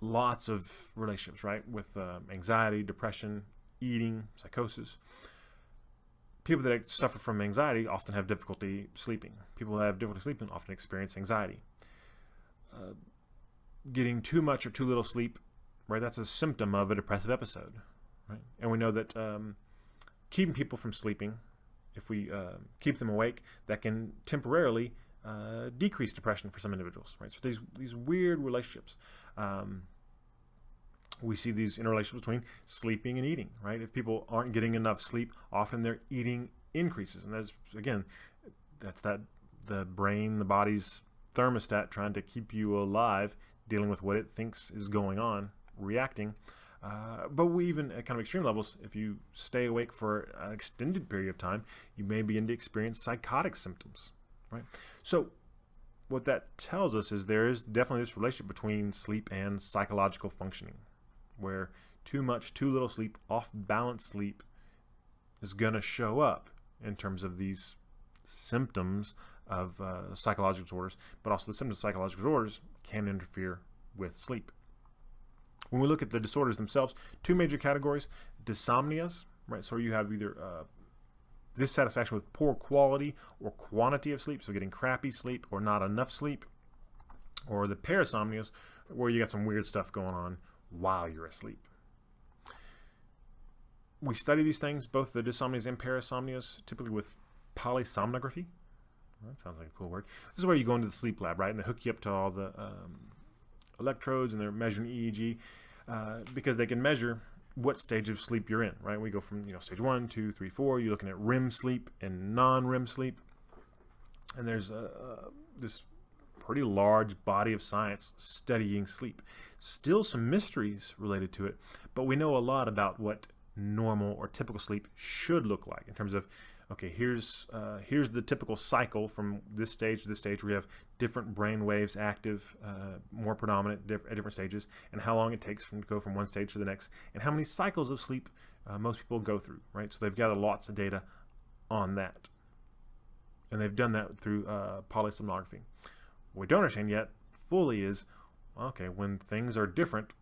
S1: lots of relationships, right? With anxiety, depression, eating, psychosis. People that suffer from anxiety often have difficulty sleeping. People that have difficulty sleeping often experience anxiety. Getting too much or too little sleep, right? That's a symptom of a depressive episode, right? And we know that keeping people from sleeping, if we keep them awake, that can temporarily decrease depression for some individuals, right? So these weird relationships. We see these interrelationships between sleeping and eating, right? If people aren't getting enough sleep, often their eating increases. And that's the brain, the body's thermostat trying to keep you alive, dealing with what it thinks is going on, reacting. But we even at kind of extreme levels, if you stay awake for an extended period of time, you may begin to experience psychotic symptoms, right? So what that tells us is there is definitely this relationship between sleep and psychological functioning, where too much, too little sleep, off-balance sleep is going to show up in terms of these symptoms of psychological disorders, but also the symptoms of psychological disorders can interfere with sleep. When we look at the disorders themselves, two major categories: Dyssomnias, right? So you have either dissatisfaction with poor quality or quantity of sleep, so getting crappy sleep or not enough sleep, or the Parasomnias, where you got some weird stuff going on while you're asleep. We study these things, both the Dyssomnias and Parasomnias, typically with polysomnography. That sounds like a cool word. This is where you go into the sleep lab, right? And they hook you up to all the electrodes, and they're measuring EEG because they can measure what stage of sleep you're in, right? We go from stage 1, 2, 3, 4. You're looking at REM sleep and non-REM sleep. And there's this pretty large body of science studying sleep. Still some mysteries related to it, but we know a lot about what normal or typical sleep should look like in terms of, okay, here's the typical cycle from this stage to this stage where we have different brain waves active, more predominant at different stages, and how long it takes to go from one stage to the next, and how many cycles of sleep most people go through, right? So they've gathered lots of data on that. And they've done that through polysomnography. What we don't understand yet fully is, okay, when things are different,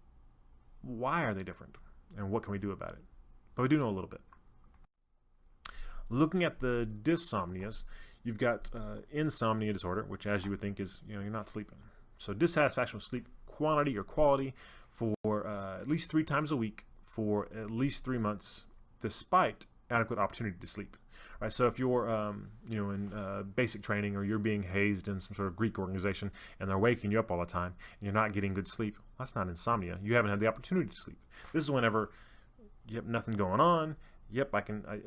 S1: why are they different? And what can we do about it? But we do know a little bit. Looking at the Dyssomnias, you've got insomnia disorder, which, as you would think, is you're not sleeping. So dissatisfaction with sleep quantity or quality for at least 3 times a week for at least 3 months, despite adequate opportunity to sleep. Right. So if you're in basic training, or you're being hazed in some sort of Greek organization, and they're waking you up all the time, and you're not getting good sleep, that's not insomnia. You haven't had the opportunity to sleep. This is whenever you have nothing going on. Yep,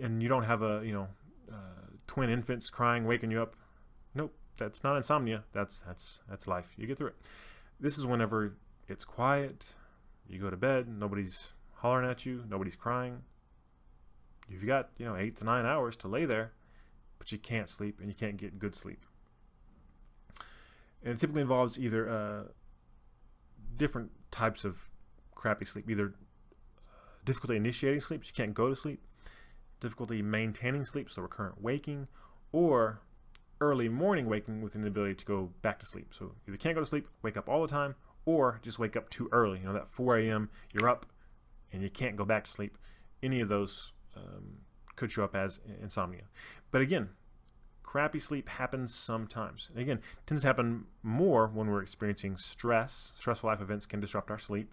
S1: and you don't have twin infants crying, waking you up. Nope, that's not insomnia. That's life. You get through it. This is whenever it's quiet. You go to bed. Nobody's hollering at you. Nobody's crying. You've got 8 to 9 hours to lay there, but you can't sleep, and you can't get good sleep. And it typically involves either different types of crappy sleep, either difficulty initiating sleep, so you can't go to sleep, difficulty maintaining sleep, so recurrent waking, or early morning waking with an inability to go back to sleep. So either can't go to sleep, wake up all the time, or just wake up too early. That 4 a.m. you're up and you can't go back to sleep. Any of those could show up as insomnia. But again, crappy sleep happens sometimes. And again, it tends to happen more when we're experiencing stress. Stressful life events can disrupt our sleep.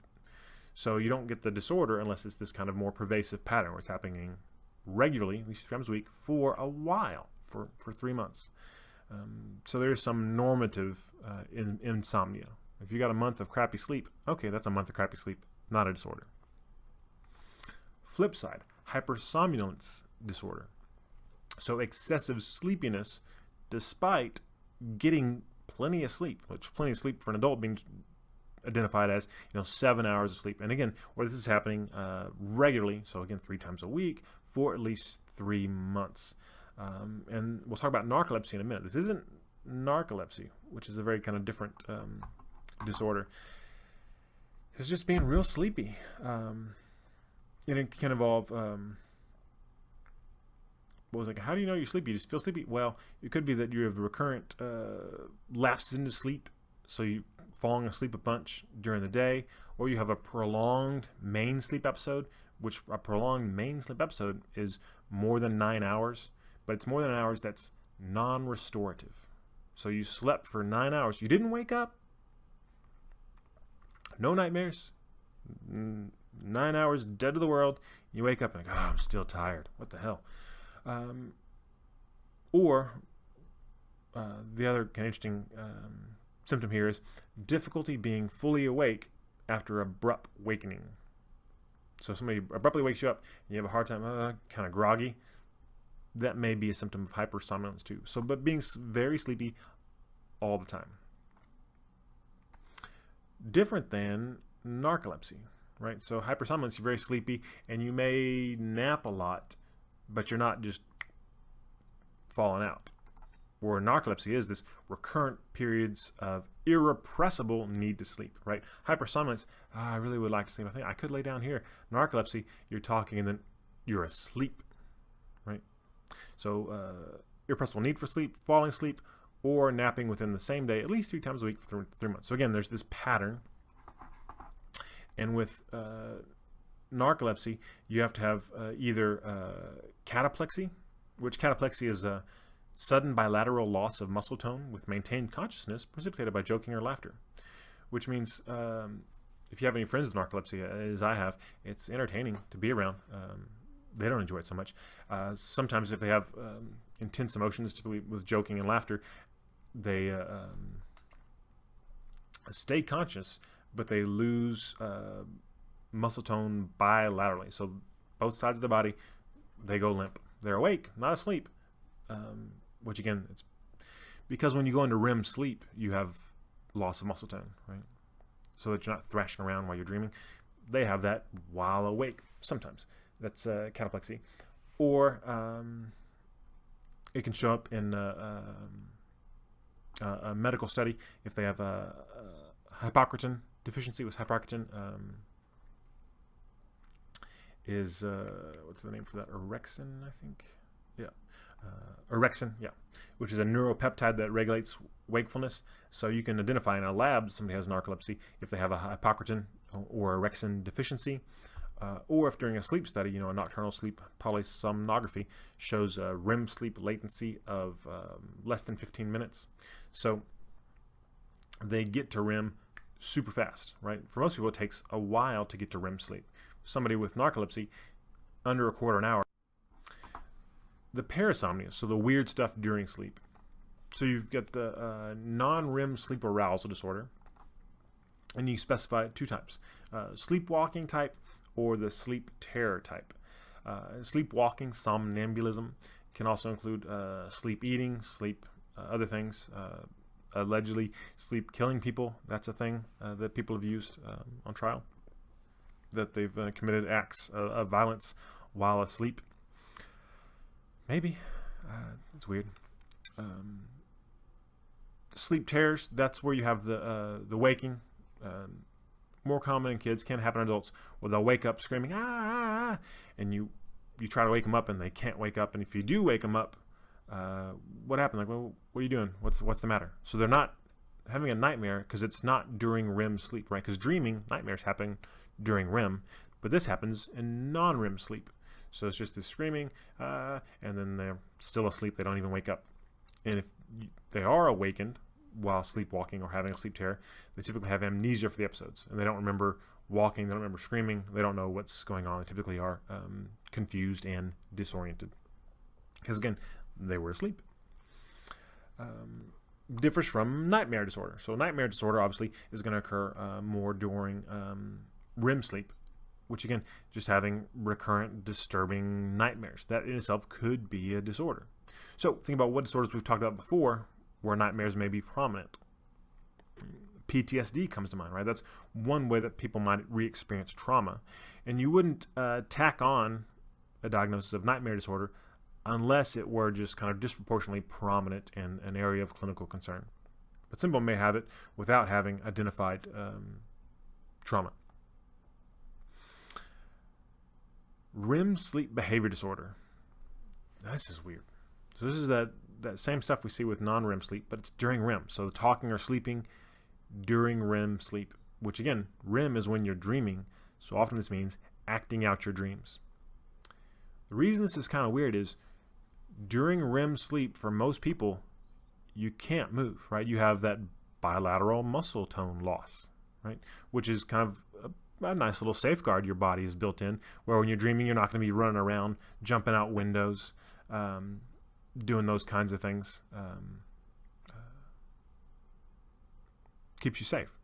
S1: So you don't get the disorder unless it's this kind of more pervasive pattern where it's happening regularly, at least 3 times a week, for a while, for 3 months. So there's some normative insomnia. If you got a month of crappy sleep, okay, that's a month of crappy sleep, not a disorder. Flip side, hypersomnolence disorder. So excessive sleepiness despite getting plenty of sleep, which plenty of sleep for an adult being identified as 7 hours of sleep. And again, where this is happening regularly, so again 3 times a week for at least 3 months. And we'll talk about narcolepsy in a minute. This isn't narcolepsy, which is a very kind of different disorder. It's just being real sleepy. And it can involve, how do you know you're sleepy? You just feel sleepy? Well, it could be that you have recurrent lapses into sleep, so you're falling asleep a bunch during the day, or you have a prolonged main sleep episode, which a prolonged main sleep episode is more than 9 hours, but it's more than 9 hours that's non-restorative. So you slept for 9 hours. You didn't wake up. No nightmares. 9 hours dead to the world. You wake up and I'm still tired. What the hell? Or the other kind of interesting symptom here is difficulty being fully awake after abrupt wakening. So somebody abruptly wakes you up and you have a hard time, kind of groggy. That may be a symptom of hypersomnolence too. So, but being very sleepy all the time. Different than narcolepsy, right? So hypersomnolence, you're very sleepy and you may nap a lot, but you're not just falling out. Where narcolepsy is this recurrent periods of irrepressible need to sleep, right? Hypersomnolence, I really would like to sleep. I think I could lay down here. Narcolepsy, you're talking and then you're asleep, right? So irrepressible need for sleep, falling asleep, or napping within the same day, at least 3 times a week for 3 months. So again, there's this pattern. And with narcolepsy, you have to have either cataplexy, which cataplexy is a sudden bilateral loss of muscle tone with maintained consciousness precipitated by joking or laughter, which means if you have any friends with narcolepsy, as I have, it's entertaining to be around. They don't enjoy it so much. Sometimes if they have intense emotions, typically with joking and laughter, they stay conscious, but they lose muscle tone bilaterally. So both sides of the body, they go limp. They're awake, not asleep. Which again, it's because when you go into REM sleep, you have loss of muscle tone, right? So that you're not thrashing around while you're dreaming. They have that while awake sometimes. That's cataplexy. Or it can show up in a medical study if they have a hypocretin deficiency. With hypocretin is what's the name for that? Orexin, I think. Yeah. orexin, yeah, which is a neuropeptide that regulates wakefulness. So you can identify in a lab somebody has narcolepsy if they have a hypocretin or orexin deficiency, or if during a sleep study, a nocturnal sleep polysomnography shows a REM sleep latency of less than 15 minutes. So they get to REM super fast, right? For most people, it takes a while to get to REM sleep. Somebody with narcolepsy, under a quarter an hour. The parasomnias, so the weird stuff during sleep. So you've got the non-REM sleep arousal disorder, and you specify two types: sleepwalking type or the sleep terror type. Sleepwalking, somnambulism, can also include sleep eating, sleep other things. Allegedly, sleep killing people. That's a thing that people have used on trial, that they've committed acts of violence while asleep. Maybe. It's weird. Sleep terrors, that's where you have the waking. More common in kids, can happen in adults, where they'll wake up screaming, ah, and you try to wake them up and they can't wake up. And if you do wake them up, what happened? Like, well, what are you doing? What's the matter? So they're not having a nightmare because it's not during REM sleep, right? Because dreaming, nightmares happen during REM, but this happens in non-REM sleep. So it's just this screaming, and then they're still asleep. They don't even wake up. And if they are awakened while sleepwalking or having a sleep terror, they typically have amnesia for the episodes, and they don't remember walking, they don't remember screaming, they don't know what's going on. They typically are confused and disoriented because, again, they were asleep. Differs from nightmare disorder. So nightmare disorder obviously is going to occur more during REM sleep, which, again, just having recurrent disturbing nightmares. That in itself could be a disorder. So think about what disorders we've talked about before where nightmares may be prominent. PTSD comes to mind, right? That's one way that people might re-experience trauma. And you wouldn't tack on a diagnosis of nightmare disorder unless it were just kind of disproportionately prominent in an area of clinical concern. But some people may have it without having identified trauma. REM sleep behavior disorder. This is weird. So this is that same stuff we see with non-REM sleep, but it's during REM. So talking or sleeping during REM sleep, which, again, REM is when you're dreaming. So often this means acting out your dreams. The reason this is kind of weird is during REM sleep, for most people, you can't move, right? You have that bilateral muscle tone loss, right? Which is kind of a nice little safeguard your body is built in, where when you're dreaming, you're not going to be running around, jumping out windows, doing those kinds of things. Keeps you safe.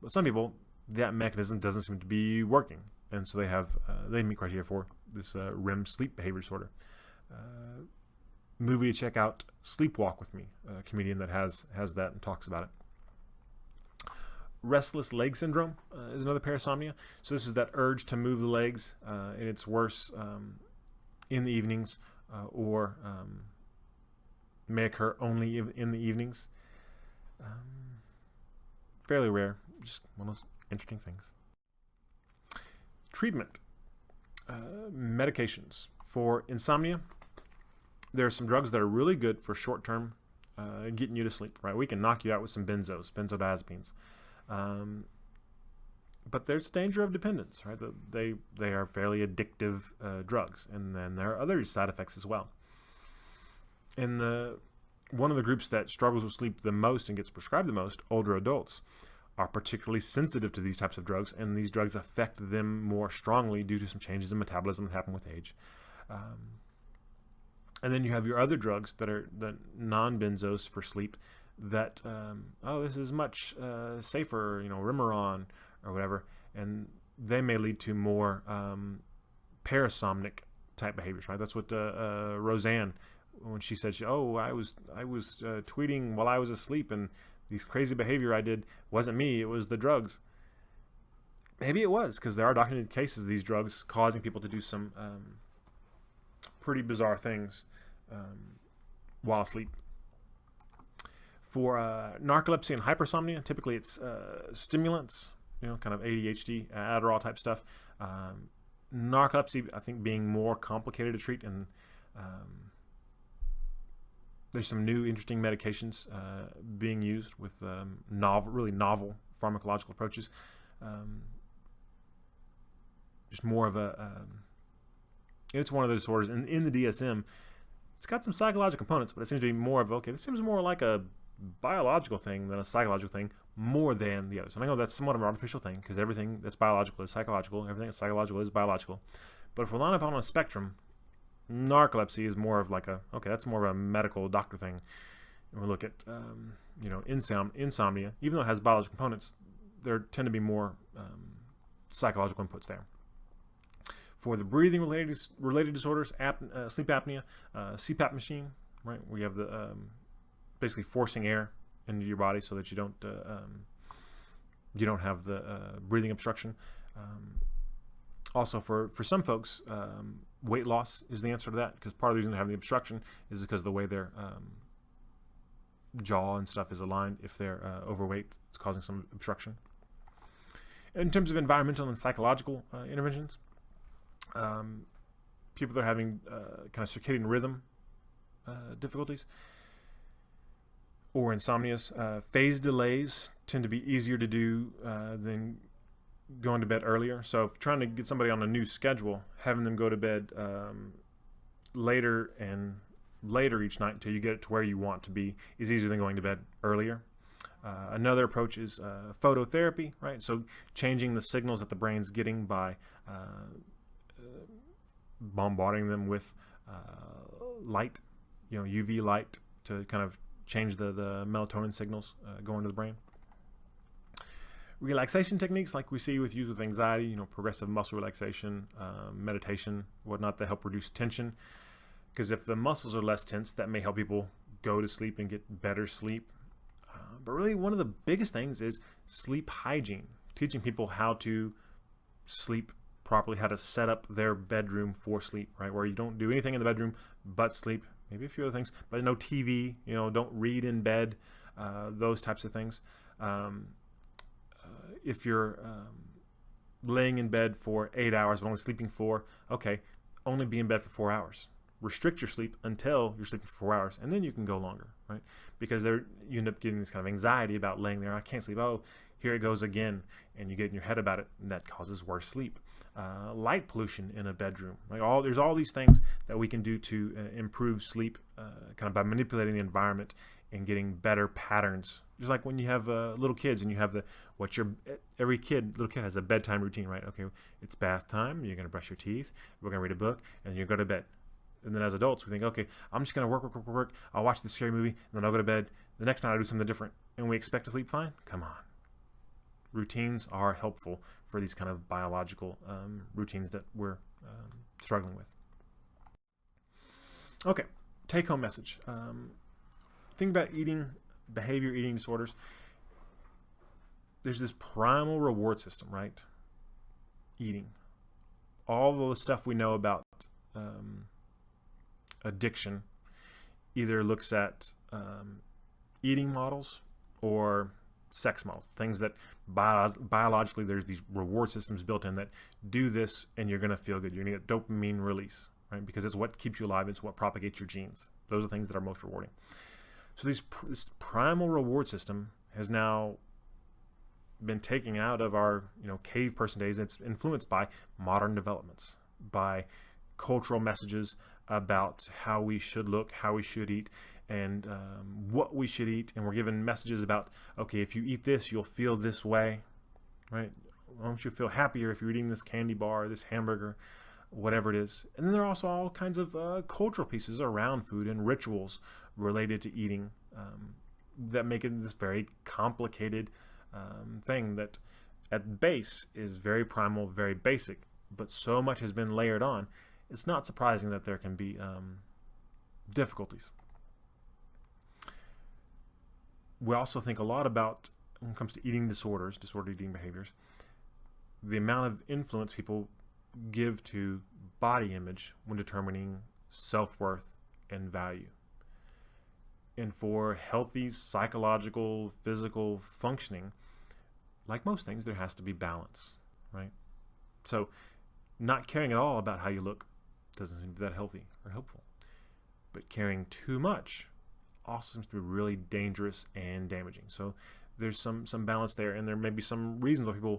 S1: But some people, that mechanism doesn't seem to be working, and so they meet criteria for this REM sleep behavior disorder. Movie to check out, Sleepwalk with Me, a comedian that has that and talks about it. Restless leg syndrome is another parasomnia. So this is that urge to move the legs, and it's worse in the evenings or may occur only in the evenings. Fairly rare, just one of those interesting things. Treatment. Medications. For insomnia, there are some drugs that are really good for short-term getting you to sleep, right? We can knock you out with some benzodiazepines. But there's danger of dependence, right? They are fairly addictive drugs, and then there are other side effects as well. And one of the groups that struggles with sleep the most and gets prescribed the most, older adults, are particularly sensitive to these types of drugs, and these drugs affect them more strongly due to some changes in metabolism that happen with age. And then you have your other drugs that are the non-benzos for sleep that, this is much safer, Remeron or whatever, and they may lead to more parasomnic type behaviors, right? That's what Roseanne, when she said, I was tweeting while I was asleep, and these crazy behavior I did wasn't me, it was the drugs. Maybe it was, because there are documented cases of these drugs causing people to do some pretty bizarre things while asleep. For narcolepsy and hypersomnia, typically it's stimulants, kind of ADHD, Adderall type stuff. Narcolepsy, I think, being more complicated to treat and There's some new interesting medications being used with really novel pharmacological approaches. Just more of it's one of the disorders in the DSM. It's got some psychological components, but it seems to be more of, okay, this seems more like a biological thing than a psychological thing, more than the others. And I know that's somewhat of an artificial thing, because everything that's biological is psychological, everything that's psychological is biological. But if we're lining up on a spectrum, narcolepsy is more of like that's more of a medical doctor thing. And we look at, insomnia, even though it has biological components, there tend to be more psychological inputs there. For the breathing-related disorders, sleep apnea, CPAP machine, right, where you have the basically forcing air into your body so that you don't have the breathing obstruction. Also, for some folks, weight loss is the answer to that, because part of the reason they have the obstruction is because of the way their jaw and stuff is aligned. If they're overweight, it's causing some obstruction. In terms of environmental and psychological interventions, people that are having kind of circadian rhythm difficulties or insomnias, phase delays tend to be easier to do than going to bed earlier. So if trying to get somebody on a new schedule, having them go to bed later and later each night until you get it to where you want to be is easier than going to bed earlier. Another approach is phototherapy, right? So changing the signals that the brain's getting by bombarding them with light, UV light, to kind of change the melatonin signals going to the brain. Relaxation techniques like we see used with anxiety, progressive muscle relaxation, meditation, whatnot, that help reduce tension. Because if the muscles are less tense, that may help people go to sleep and get better sleep. But really, one of the biggest things is sleep hygiene, teaching people how to sleep properly, how to set up their bedroom for sleep, right? Where you don't do anything in the bedroom but sleep, maybe a few other things, but no TV, don't read in bed, those types of things. If you're laying in bed for 8 hours but only sleeping 4, okay, only be in bed for 4 hours. Restrict your sleep until you're sleeping for 4 hours, and then you can go longer, right? Because you end up getting this kind of anxiety about laying there. I can't sleep. Oh, here it goes again, and you get in your head about it, and that causes worse sleep. Light pollution in a bedroom. There's all these things that we can do to improve sleep, kind of by manipulating the environment and getting better patterns. Just like when you have little kids and you have every little kid has a bedtime routine, right? Okay, it's bath time. You're going to brush your teeth. We're going to read a book, and you go to bed. And then as adults, we think, okay, I'm just going to work. I'll watch this scary movie, and then I'll go to bed. The next night I'll do something different. And we expect to sleep fine? Come on. Routines are helpful for these kind of biological routines that we're struggling with. Okay, take-home message. Think about eating disorders. There's this primal reward system, right? Eating. All the stuff we know about addiction either looks at eating models or sex models, things that biologically there's these reward systems built in that do this and you're going to feel good. You're going to get dopamine release, right? Because it's what keeps you alive. It's what propagates your genes. Those are things that are most rewarding. So this primal reward system has now been taken out of our cave person days. It's influenced by modern developments, by cultural messages about how we should look, how we should eat, and what we should eat. And we're given messages about, okay, if you eat this, you'll feel this way, right? Won't you feel happier if you're eating this candy bar, this hamburger, whatever it is? And then there are also all kinds of cultural pieces around food and rituals related to eating that make it this very complicated thing that at base is very primal, very basic, but so much has been layered on. It's not surprising that there can be difficulties. We also think a lot about, when it comes to eating disorders, disordered eating behaviors, the amount of influence people give to body image when determining self-worth and value. And for healthy psychological, physical functioning, like most things, there has to be balance, right? So not caring at all about how you look doesn't seem to be that healthy or helpful. But caring too much also seems to be really dangerous and damaging. So there's some balance there, and there may be some reasons why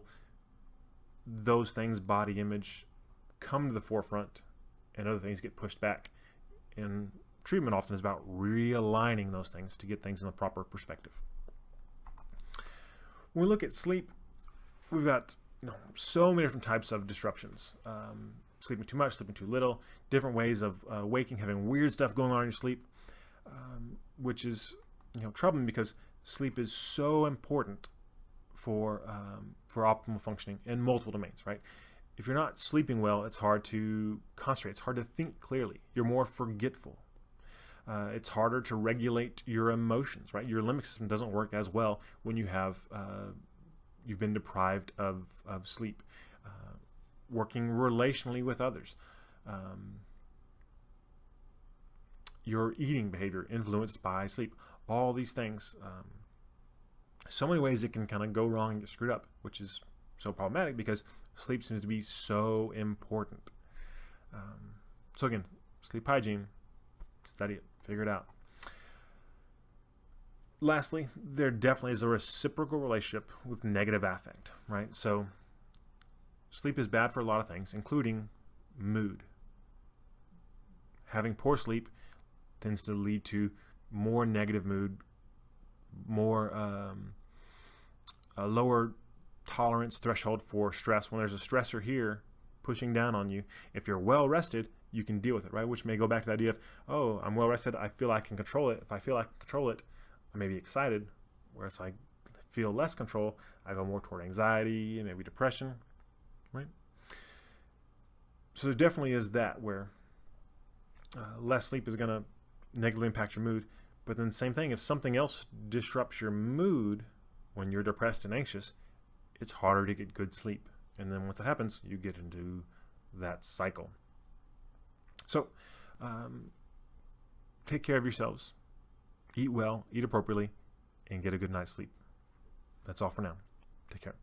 S1: those things, body image, come to the forefront and other things get pushed back. And treatment often is about realigning those things to get things in the proper perspective. When we look at sleep, we've got so many different types of disruptions. Sleeping too much, sleeping too little, different ways of waking, having weird stuff going on in your sleep, which is troubling because sleep is so important for optimal functioning in multiple domains, right? If you're not sleeping well, it's hard to concentrate. It's hard to think clearly. You're more forgetful. It's harder to regulate your emotions, right? Your limbic system doesn't work as well when you've been deprived of sleep. Working relationally with others. Your eating behavior influenced by sleep. All these things. So many ways it can kind of go wrong and get screwed up, which is so problematic because sleep seems to be so important. So again, sleep hygiene, study it, figure it out. Lastly, there definitely is a reciprocal relationship with negative affect, right? So sleep is bad for a lot of things, including mood. Having poor sleep tends to lead to more negative mood, more a lower tolerance threshold for stress. When there's a stressor here pushing down on you, if you're well rested, you can deal with it, right? Which may go back to the idea of, oh, I'm well rested, I feel I can control it. If I feel I can control it, I may be excited. Whereas if I feel less control, I go more toward anxiety and maybe depression, right? So there definitely is that where less sleep is going to negatively impact your mood. But then same thing, if something else disrupts your mood when you're depressed and anxious, it's harder to get good sleep. And then once that happens, you get into that cycle. So take care of yourselves. Eat well, eat appropriately, and get a good night's sleep. That's all for now. Take care.